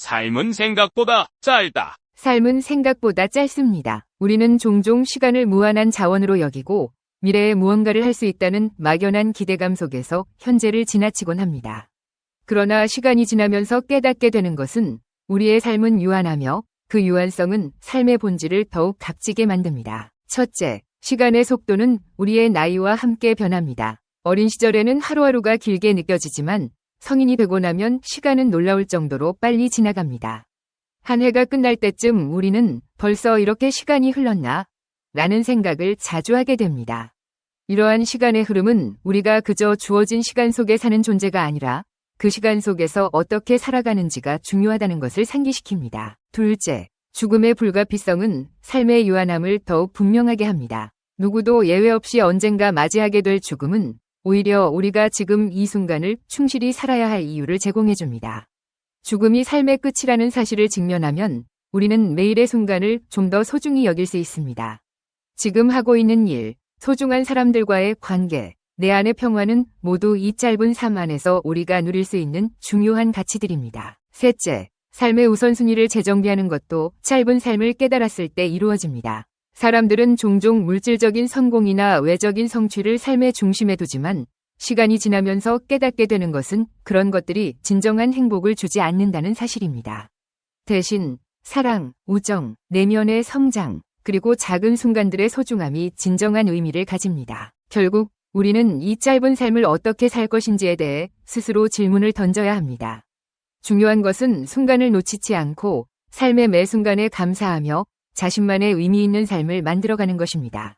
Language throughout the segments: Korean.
삶은 생각보다 짧다. 삶은 생각보다 짧습니다. 우리는 종종 시간을 무한한 자원으로 여기고 미래에 무언가를 할 수 있다는 막연한 기대감 속에서 현재를 지나치곤 합니다. 그러나 시간이 지나면서 깨닫게 되는 것은 우리의 삶은 유한하며 그 유한성은 삶의 본질을 더욱 값지게 만듭니다. 첫째, 시간의 속도는 우리의 나이와 함께 변합니다. 어린 시절에는 하루하루가 길게 느껴지지만 성인이 되고 나면 시간은 놀라울 정도로 빨리 지나갑니다. 한 해가 끝날 때쯤 우리는 벌써 이렇게 시간이 흘렀나? 라는 생각을 자주 하게 됩니다. 이러한 시간의 흐름은 우리가 그저 주어진 시간 속에 사는 존재가 아니라 그 시간 속에서 어떻게 살아가는지가 중요하다는 것을 상기시킵니다. 둘째, 죽음의 불가피성은 삶의 유한함을 더욱 분명하게 합니다. 누구도 예외 없이 언젠가 맞이하게 될 죽음은 오히려 우리가 지금 이 순간을 충실히 살아야 할 이유를 제공해줍니다. 죽음이 삶의 끝이라는 사실을 직면하면 우리는 매일의 순간을 좀 더 소중히 여길 수 있습니다. 지금 하고 있는 일, 소중한 사람들과의 관계, 내 안의 평화는 모두 이 짧은 삶 안에서 우리가 누릴 수 있는 중요한 가치들입니다. 셋째, 삶의 우선순위를 재정비하는 것도 짧은 삶을 깨달았을 때 이루어집니다. 사람들은 종종 물질적인 성공이나 외적인 성취를 삶의 중심에 두지만 시간이 지나면서 깨닫게 되는 것은 그런 것들이 진정한 행복을 주지 않는다는 사실입니다. 대신 사랑, 우정, 내면의 성장, 그리고 작은 순간들의 소중함이 진정한 의미를 가집니다. 결국 우리는 이 짧은 삶을 어떻게 살 것인지에 대해 스스로 질문을 던져야 합니다. 중요한 것은 순간을 놓치지 않고 삶의 매 순간에 감사하며 자신만의 의미 있는 삶을 만들어가는 것입니다.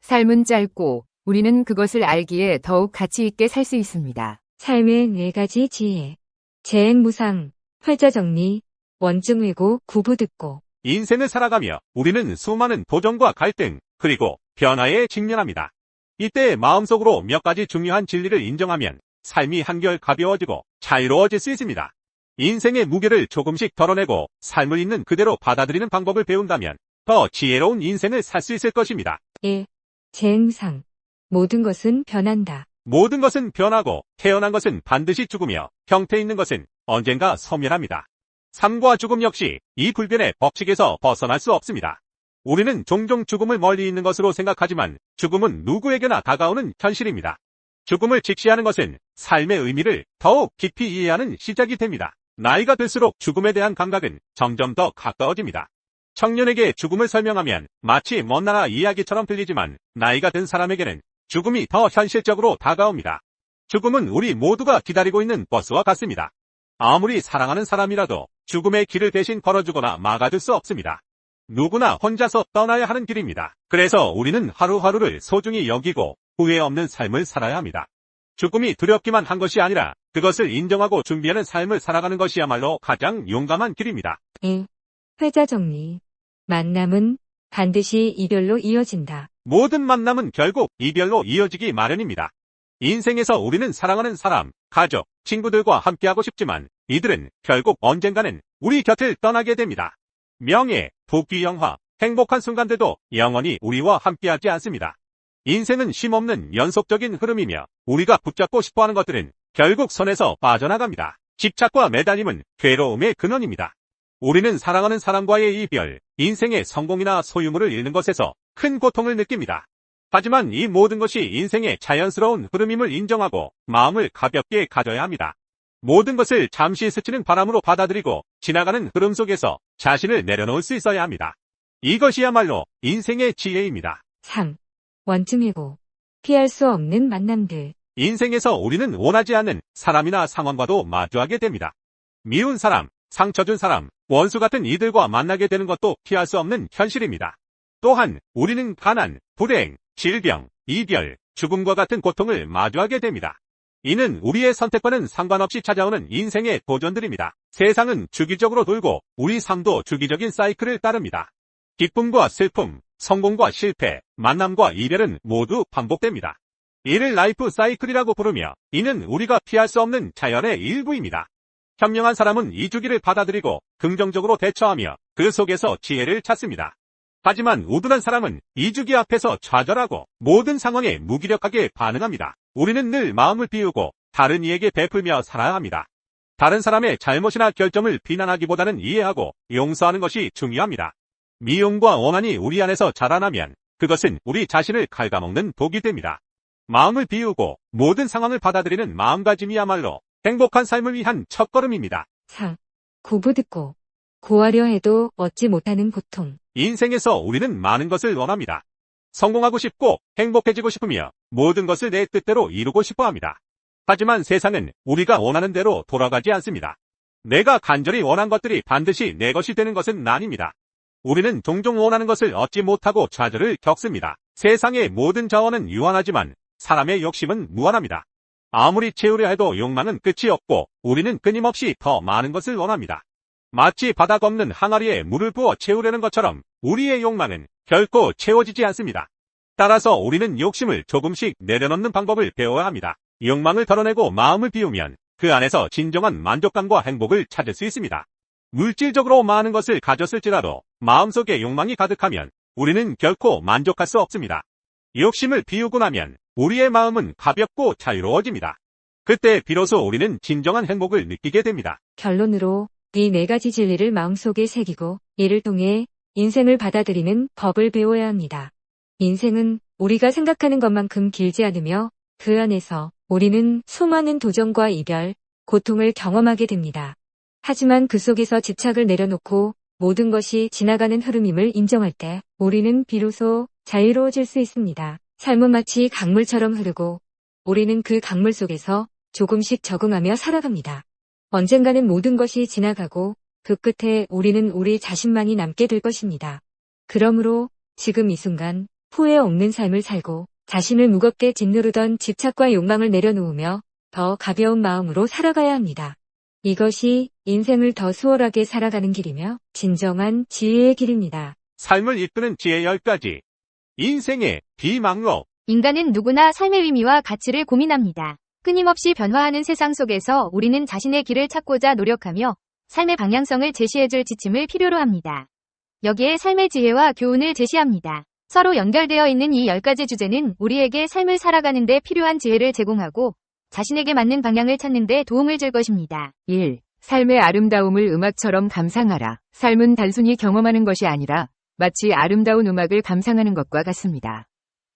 삶은 짧고 우리는 그것을 알기에 더욱 가치 있게 살 수 있습니다. 삶의 4가지 지혜. 재행무상, 활자정리, 원증외고, 구부듣고. 인생을 살아가며 우리는 수많은 도전과 갈등, 그리고 변화에 직면합니다. 이때 마음속으로 몇 가지 중요한 진리를 인정하면 삶이 한결 가벼워지고 자유로워질 수 있습니다. 인생의 무게를 조금씩 덜어내고 삶을 있는 그대로 받아들이는 방법을 배운다면 더 지혜로운 인생을 살 수 있을 것입니다. 1. 재행상. 모든 것은 변한다. 모든 것은 변하고 태어난 것은 반드시 죽으며 형태 있는 것은 언젠가 소멸합니다. 삶과 죽음 역시 이 불변의 법칙에서 벗어날 수 없습니다. 우리는 종종 죽음을 멀리 있는 것으로 생각하지만 죽음은 누구에게나 다가오는 현실입니다. 죽음을 직시하는 것은 삶의 의미를 더욱 깊이 이해하는 시작이 됩니다. 나이가 들수록 죽음에 대한 감각은 점점 더 가까워집니다. 청년에게 죽음을 설명하면 마치 먼 나라 이야기처럼 들리지만 나이가 든 사람에게는 죽음이 더 현실적으로 다가옵니다. 죽음은 우리 모두가 기다리고 있는 버스와 같습니다. 아무리 사랑하는 사람이라도 죽음의 길을 대신 걸어주거나 막아줄 수 없습니다. 누구나 혼자서 떠나야 하는 길입니다. 그래서 우리는 하루하루를 소중히 여기고 후회 없는 삶을 살아야 합니다. 죽음이 두렵기만 한 것이 아니라 그것을 인정하고 준비하는 삶을 살아가는 것이야말로 가장 용감한 길입니다. 2. 활자정리. 만남은 반드시 이별로 이어진다. 모든 만남은 결국 이별로 이어지기 마련입니다. 인생에서 우리는 사랑하는 사람, 가족, 친구들과 함께하고 싶지만 이들은 결국 언젠가는 우리 곁을 떠나게 됩니다. 명예, 부귀, 영화, 행복한 순간들도 영원히 우리와 함께하지 않습니다. 인생은 쉼없는 연속적인 흐름이며 우리가 붙잡고 싶어하는 것들은 결국 손에서 빠져나갑니다. 집착과 매달림은 괴로움의 근원입니다. 우리는 사랑하는 사람과의 이별, 인생의 성공이나 소유물을 잃는 것에서 큰 고통을 느낍니다. 하지만 이 모든 것이 인생의 자연스러운 흐름임을 인정하고 마음을 가볍게 가져야 합니다. 모든 것을 잠시 스치는 바람으로 받아들이고 지나가는 흐름 속에서 자신을 내려놓을 수 있어야 합니다. 이것이야말로 인생의 지혜입니다. 3. 원증외고. 피할 수 없는 만남들. 인생에서 우리는 원하지 않는 사람이나 상황과도 마주하게 됩니다. 미운 사람, 상처 준 사람, 원수 같은 이들과 만나게 되는 것도 피할 수 없는 현실입니다. 또한 우리는 가난, 불행, 질병, 이별, 죽음과 같은 고통을 마주하게 됩니다. 이는 우리의 선택과는 상관없이 찾아오는 인생의 도전들입니다. 세상은 주기적으로 돌고 우리 삶도 주기적인 사이클을 따릅니다. 기쁨과 슬픔, 성공과 실패, 만남과 이별은 모두 반복됩니다. 이를 라이프 사이클이라고 부르며 이는 우리가 피할 수 없는 자연의 일부입니다. 현명한 사람은 이 주기를 받아들이고 긍정적으로 대처하며 그 속에서 지혜를 찾습니다. 하지만 우둔한 사람은 이 주기 앞에서 좌절하고 모든 상황에 무기력하게 반응합니다. 우리는 늘 마음을 비우고 다른 이에게 베풀며 살아야 합니다. 다른 사람의 잘못이나 결점을 비난하기보다는 이해하고 용서하는 것이 중요합니다. 미움과 원한이 우리 안에서 자라나면 그것은 우리 자신을 갉아먹는 독이 됩니다. 마음을 비우고 모든 상황을 받아들이는 마음가짐이야말로 행복한 삶을 위한 첫걸음입니다. 4. 고부듣고 고하려 해도 얻지 못하는 고통. 인생에서 우리는 많은 것을 원합니다. 성공하고 싶고 행복해지고 싶으며 모든 것을 내 뜻대로 이루고 싶어 합니다. 하지만 세상은 우리가 원하는 대로 돌아가지 않습니다. 내가 간절히 원한 것들이 반드시 내 것이 되는 것은 아닙니다. 우리는 종종 원하는 것을 얻지 못하고 좌절을 겪습니다. 세상의 모든 자원은 유한하지만 사람의 욕심은 무한합니다. 아무리 채우려 해도 욕망은 끝이 없고 우리는 끊임없이 더 많은 것을 원합니다. 마치 바닥 없는 항아리에 물을 부어 채우려는 것처럼 우리의 욕망은 결코 채워지지 않습니다. 따라서 우리는 욕심을 조금씩 내려놓는 방법을 배워야 합니다. 욕망을 덜어내고 마음을 비우면 그 안에서 진정한 만족감과 행복을 찾을 수 있습니다. 물질적으로 많은 것을 가졌을지라도 마음속에 욕망이 가득하면 우리는 결코 만족할 수 없습니다. 욕심을 비우고 나면 우리의 마음은 가볍고 자유로워집니다. 그때 비로소 우리는 진정한 행복을 느끼게 됩니다. 결론으로 이 4가지 진리를 마음속에 새기고 이를 통해 인생을 받아들이는 법을 배워야 합니다. 인생은 우리가 생각하는 것만큼 길지 않으며 그 안에서 우리는 수많은 도전과 이별, 고통을 경험하게 됩니다. 하지만 그 속에서 집착을 내려놓고 모든 것이 지나가는 흐름임을 인정할 때 우리는 비로소 자유로워질 수 있습니다. 삶은 마치 강물처럼 흐르고 우리는 그 강물 속에서 조금씩 적응하며 살아갑니다. 언젠가는 모든 것이 지나가고 그 끝에 우리는 우리 자신만이 남게 될 것입니다. 그러므로 지금 이 순간 후회 없는 삶을 살고 자신을 무겁게 짓누르던 집착과 욕망을 내려놓으며 더 가벼운 마음으로 살아가야 합니다. 이것이 인생을 더 수월하게 살아가는 길이며 진정한 지혜의 길입니다. 삶을 이끄는 지혜 10가지. 인생의 비망록. 인간은 누구나 삶의 의미와 가치를 고민합니다. 끊임없이 변화하는 세상 속에서 우리는 자신의 길을 찾고자 노력하며 삶의 방향성을 제시해줄 지침을 필요로 합니다. 여기에 삶의 지혜와 교훈을 제시합니다. 서로 연결되어 있는 이 10가지 주제는 우리에게 삶을 살아가는 데 필요한 지혜를 제공하고 자신에게 맞는 방향을 찾는 데 도움을 줄 것입니다. 1. 삶의 아름다움을 음악처럼 감상하라. 삶은 단순히 경험하는 것이 아니라 마치 아름다운 음악을 감상하는 것과 같습니다.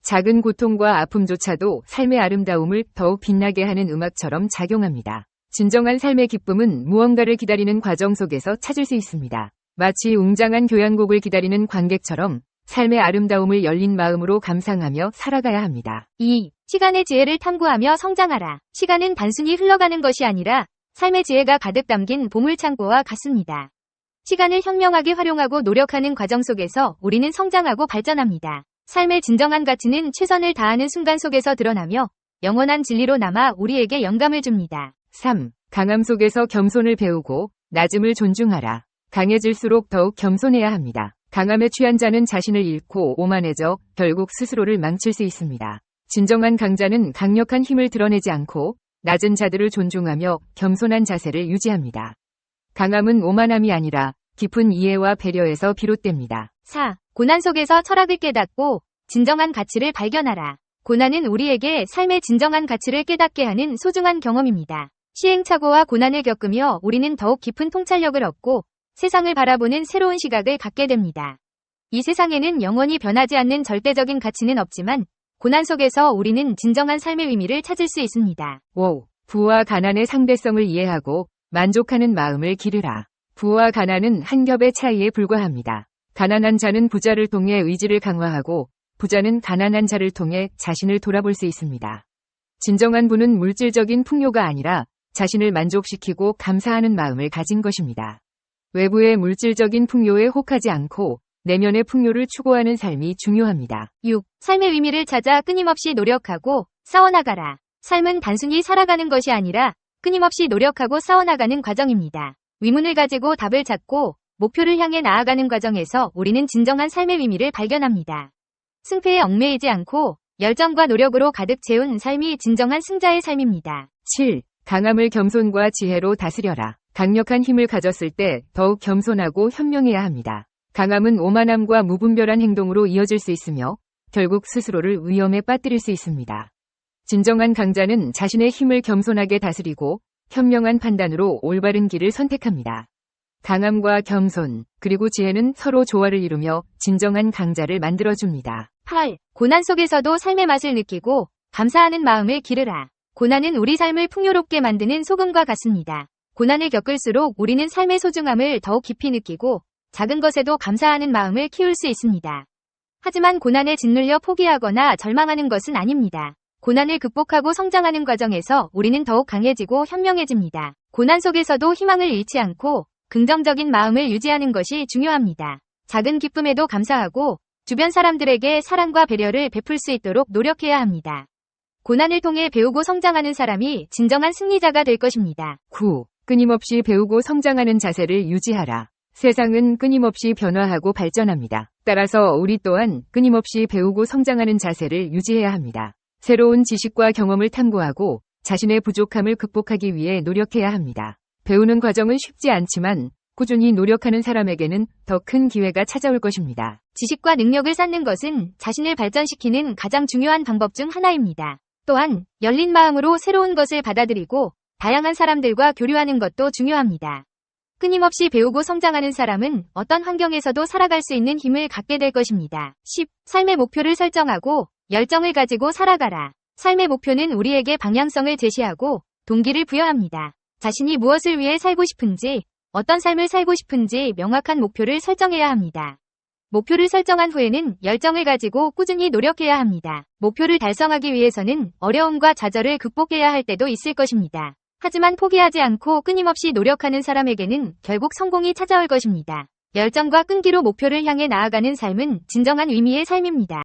작은 고통과 아픔조차도 삶의 아름다움을 더욱 빛나게 하는 음악처럼 작용합니다. 진정한 삶의 기쁨은 무언가를 기다리는 과정 속에서 찾을 수 있습니다. 마치 웅장한 교향곡을 기다리는 관객처럼 삶의 아름다움을 열린 마음으로 감상하며 살아가야 합니다. 2. 시간의 지혜를 탐구하며 성장하라. 시간은 단순히 흘러가는 것이 아니라 삶의 지혜가 가득 담긴 보물창고와 같습니다. 시간을 현명하게 활용하고 노력하는 과정 속에서 우리는 성장하고 발전합니다. 삶의 진정한 가치는 최선을 다하는 순간 속에서 드러나며 영원한 진리로 남아 우리에게 영감을 줍니다. 3. 강함 속에서 겸손을 배우고 낮음을 존중하라. 강해질수록 더욱 겸손해야 합니다. 강함에 취한 자는 자신을 잃고 오만해져 결국 스스로를 망칠 수 있습니다. 진정한 강자는 강력한 힘을 드러내지 않고 낮은 자들을 존중하며 겸손한 자세를 유지합니다. 강함은 오만함이 아니라 깊은 이해와 배려에서 비롯됩니다. 4. 고난 속에서 철학을 깨닫고 진정한 가치를 발견하라. 고난은 우리에게 삶의 진정한 가치를 깨닫게 하는 소중한 경험입니다. 시행착오와 고난을 겪으며 우리는 더욱 깊은 통찰력을 얻고 세상을 바라보는 새로운 시각을 갖게 됩니다. 이 세상에는 영원히 변하지 않는 절대적인 가치는 없지만 고난 속에서 우리는 진정한 삶의 의미를 찾을 수 있습니다. 5. 부와 가난의 상대성을 이해하고 만족하는 마음을 기르라. 부와 가난은 한 겹의 차이에 불과합니다. 가난한 자는 부자를 통해 의지를 강화하고 부자는 가난한 자를 통해 자신을 돌아볼 수 있습니다. 진정한 부는 물질적인 풍요가 아니라 자신을 만족시키고 감사하는 마음을 가진 것입니다. 외부의 물질적인 풍요에 혹하지 않고 내면의 풍요를 추구하는 삶이 중요합니다. 6. 삶의 의미를 찾아 끊임없이 노력하고 싸워나가라. 삶은 단순히 살아가는 것이 아니라 끊임없이 노력하고 싸워나가는 과정입니다. 의문을 가지고 답을 찾고 목표를 향해 나아가는 과정에서 우리는 진정한 삶의 의미를 발견합니다. 승패에 얽매이지 않고 열정과 노력으로 가득 채운 삶이 진정한 승자의 삶입니다. 7. 강함을 겸손과 지혜로 다스려라. 강력한 힘을 가졌을 때 더욱 겸손하고 현명해야 합니다. 강함은 오만함과 무분별한 행동으로 이어질 수 있으며 결국 스스로를 위험에 빠뜨릴 수 있습니다. 진정한 강자는 자신의 힘을 겸손하게 다스리고 현명한 판단으로 올바른 길을 선택합니다. 강함과 겸손, 그리고 지혜는 서로 조화를 이루며 진정한 강자를 만들어줍니다. 8. 고난 속에서도 삶의 맛을 느끼고 감사하는 마음을 기르라. 고난은 우리 삶을 풍요롭게 만드는 소금과 같습니다. 고난을 겪을수록 우리는 삶의 소중함을 더욱 깊이 느끼고 작은 것에도 감사하는 마음을 키울 수 있습니다. 하지만 고난에 짓눌려 포기하거나 절망하는 것은 아닙니다. 고난을 극복하고 성장하는 과정에서 우리는 더욱 강해지고 현명해집니다. 고난 속에서도 희망을 잃지 않고 긍정적인 마음을 유지하는 것이 중요합니다. 작은 기쁨에도 감사하고 주변 사람들에게 사랑과 배려를 베풀 수 있도록 노력해야 합니다. 고난을 통해 배우고 성장하는 사람이 진정한 승리자가 될 것입니다. 9. 끊임없이 배우고 성장하는 자세를 유지하라. 세상은 끊임없이 변화하고 발전합니다. 따라서 우리 또한 끊임없이 배우고 성장하는 자세를 유지해야 합니다. 새로운 지식과 경험을 탐구하고 자신의 부족함을 극복하기 위해 노력해야 합니다. 배우는 과정은 쉽지 않지만 꾸준히 노력하는 사람에게는 더 큰 기회가 찾아올 것입니다. 지식과 능력을 쌓는 것은 자신을 발전시키는 가장 중요한 방법 중 하나입니다. 또한 열린 마음으로 새로운 것을 받아들이고 다양한 사람들과 교류하는 것도 중요합니다. 끊임없이 배우고 성장하는 사람은 어떤 환경에서도 살아갈 수 있는 힘을 갖게 될 것입니다. 10. 삶의 목표를 설정하고 열정을 가지고 살아가라. 삶의 목표는 우리에게 방향성을 제시하고 동기를 부여합니다. 자신이 무엇을 위해 살고 싶은지, 어떤 삶을 살고 싶은지 명확한 목표를 설정해야 합니다. 목표를 설정한 후에는 열정을 가지고 꾸준히 노력해야 합니다. 목표를 달성하기 위해서는 어려움과 좌절을 극복해야 할 때도 있을 것입니다. 하지만 포기하지 않고 끊임없이 노력하는 사람에게는 결국 성공이 찾아올 것입니다. 열정과 끈기로 목표를 향해 나아가는 삶은 진정한 의미의 삶입니다.